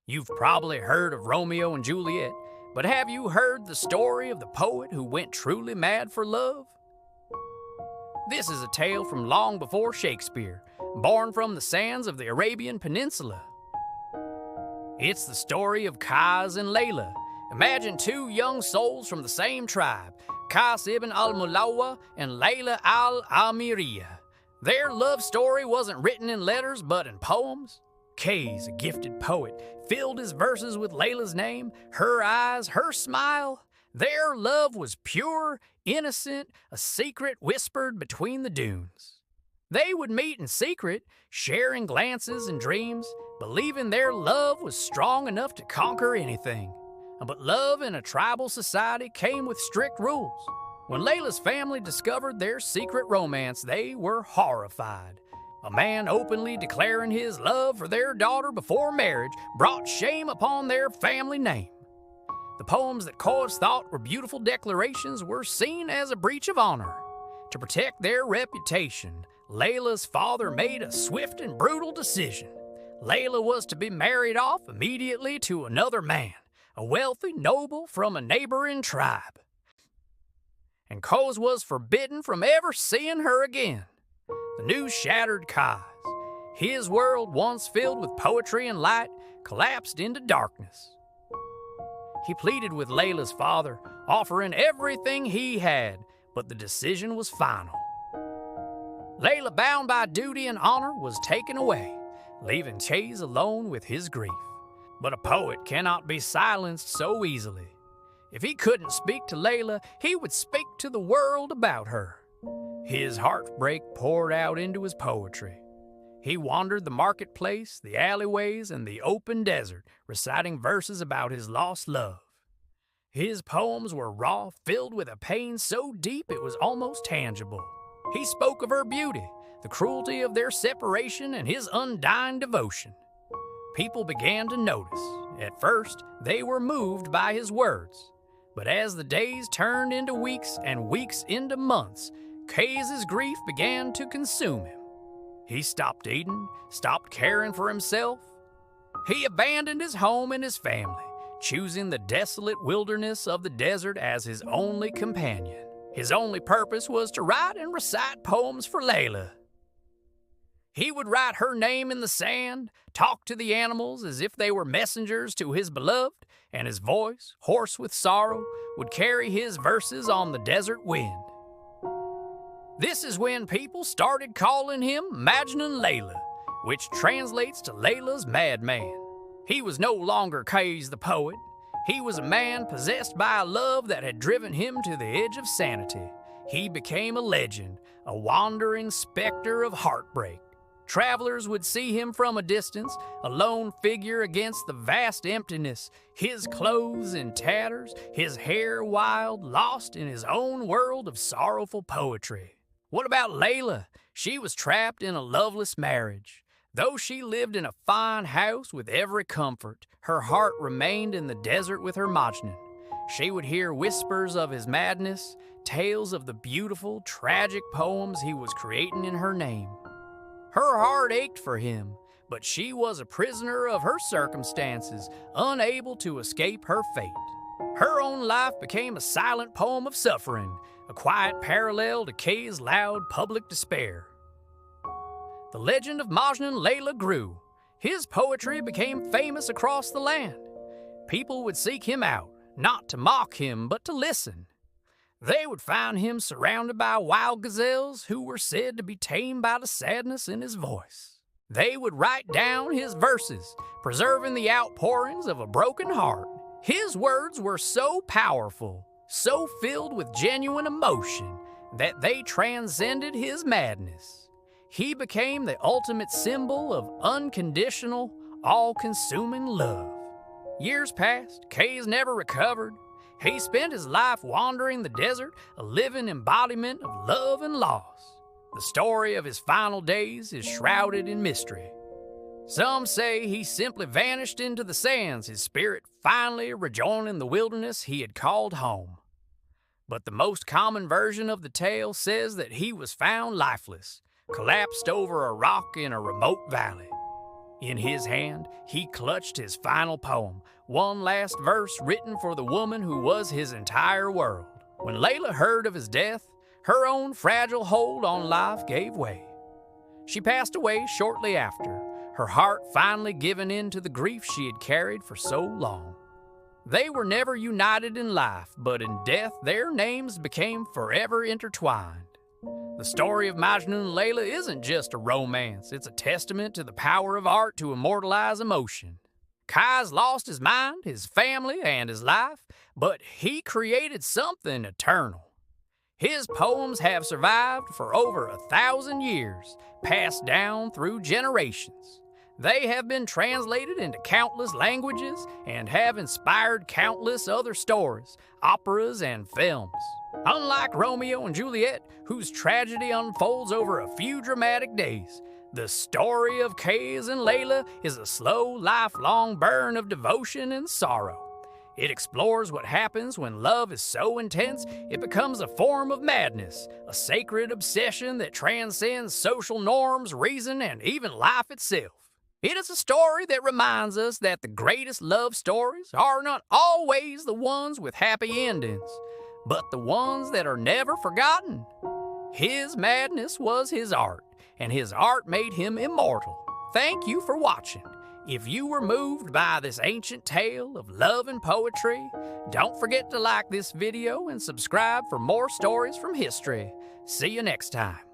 You've probably heard of Romeo and Juliet, but have you heard the story of the poet who went truly mad for love? This is a tale from long before Shakespeare, born from the sands of the Arabian Peninsula. It's the story of Qays and Layla. Imagine two young souls from the same tribe, Qays ibn al-Mulawa and Layla al-Amiriya. Their love story wasn't written in letters but in poems. Qays, a gifted poet, filled his verses with Layla's name, her eyes, her smile. Their love was pure, innocent, a secret whispered between the dunes. They would meet in secret, sharing glances and dreams, believing their love was strong enough to conquer anything. But love in a tribal society came with strict rules. When Layla's family discovered their secret romance, they were horrified. A man openly declaring his love for their daughter before marriage brought shame upon their family name. The poems that Qays thought were beautiful declarations were seen as a breach of honor. To protect their reputation, Layla's father made a swift and brutal decision. Layla was to be married off immediately to another man, a wealthy noble from a neighboring tribe. And Qays was forbidden from ever seeing her again. The news shattered Qays. His world, once filled with poetry and light, collapsed into darkness. He pleaded with Layla's father, offering everything he had, but the decision was final. Layla, bound by duty and honor, was taken away, leaving Qays alone with his grief. But a poet cannot be silenced so easily. If he couldn't speak to Layla, he would speak to the world about her. His heartbreak poured out into his poetry. He wandered the marketplace, the alleyways, and the open desert, reciting verses about his lost love. His poems were raw, filled with a pain so deep it was almost tangible. He spoke of her beauty, the cruelty of their separation, and his undying devotion. People began to notice. At first, they were moved by his words. But as the days turned into weeks and weeks into months, Qays' grief began to consume him. He stopped eating, stopped caring for himself. He abandoned his home and his family, choosing the desolate wilderness of the desert as his only companion. His only purpose was to write and recite poems for Layla. He would write her name in the sand, talk to the animals as if they were messengers to his beloved, and his voice, hoarse with sorrow, would carry his verses on the desert wind. This is when people started calling him Majnun Layla, which translates to Layla's madman. He was no longer Qays the poet. He was a man possessed by a love that had driven him to the edge of sanity. He became a legend, a wandering specter of heartbreak. Travelers would see him from a distance, a lone figure against the vast emptiness, his clothes in tatters, his hair wild, lost in his own world of sorrowful poetry. What about Layla? She was trapped in a loveless marriage. Though she lived in a fine house with every comfort, her heart remained in the desert with her Majnun. She would hear whispers of his madness, tales of the beautiful, tragic poems he was creating in her name. Her heart ached for him, but she was a prisoner of her circumstances, unable to escape her fate. Her own life became a silent poem of suffering, a quiet parallel to Qays' loud public despair. The legend of Majnun Layla grew. His poetry became famous across the land. People would seek him out, not to mock him, but to listen. They would find him surrounded by wild gazelles who were said to be tamed by the sadness in his voice. They would write down his verses, preserving the outpourings of a broken heart. His words were so powerful, so filled with genuine emotion, that they transcended his madness. He became the ultimate symbol of unconditional, all-consuming love. Years passed, Qays never recovered. He spent his life wandering the desert, a living embodiment of love and loss. The story of his final days is shrouded in mystery. Some say he simply vanished into the sands, his spirit finally rejoining the wilderness he had called home. But the most common version of the tale says that he was found lifeless, collapsed over a rock in a remote valley. In his hand, he clutched his final poem, one last verse written for the woman who was his entire world. When Layla heard of his death, her own fragile hold on life gave way. She passed away shortly after, her heart finally giving in to the grief she had carried for so long. They were never united in life, but in death their names became forever intertwined. The story of Majnun and Layla isn't just a romance, it's a testament to the power of art to immortalize emotion. Qays lost his mind, his family, and his life, but he created something eternal. His poems have survived for over 1,000 years, passed down through generations. They have been translated into countless languages and have inspired countless other stories, operas, and films. Unlike Romeo and Juliet, whose tragedy unfolds over a few dramatic days, the story of Qays and Layla is a slow, lifelong burn of devotion and sorrow. It explores what happens when love is so intense it becomes a form of madness, a sacred obsession that transcends social norms, reason, and even life itself. It is a story that reminds us that the greatest love stories are not always the ones with happy endings, but the ones that are never forgotten. His madness was his art, and his art made him immortal. Thank you for watching. If you were moved by this ancient tale of love and poetry, don't forget to like this video and subscribe for more stories from history. See you next time.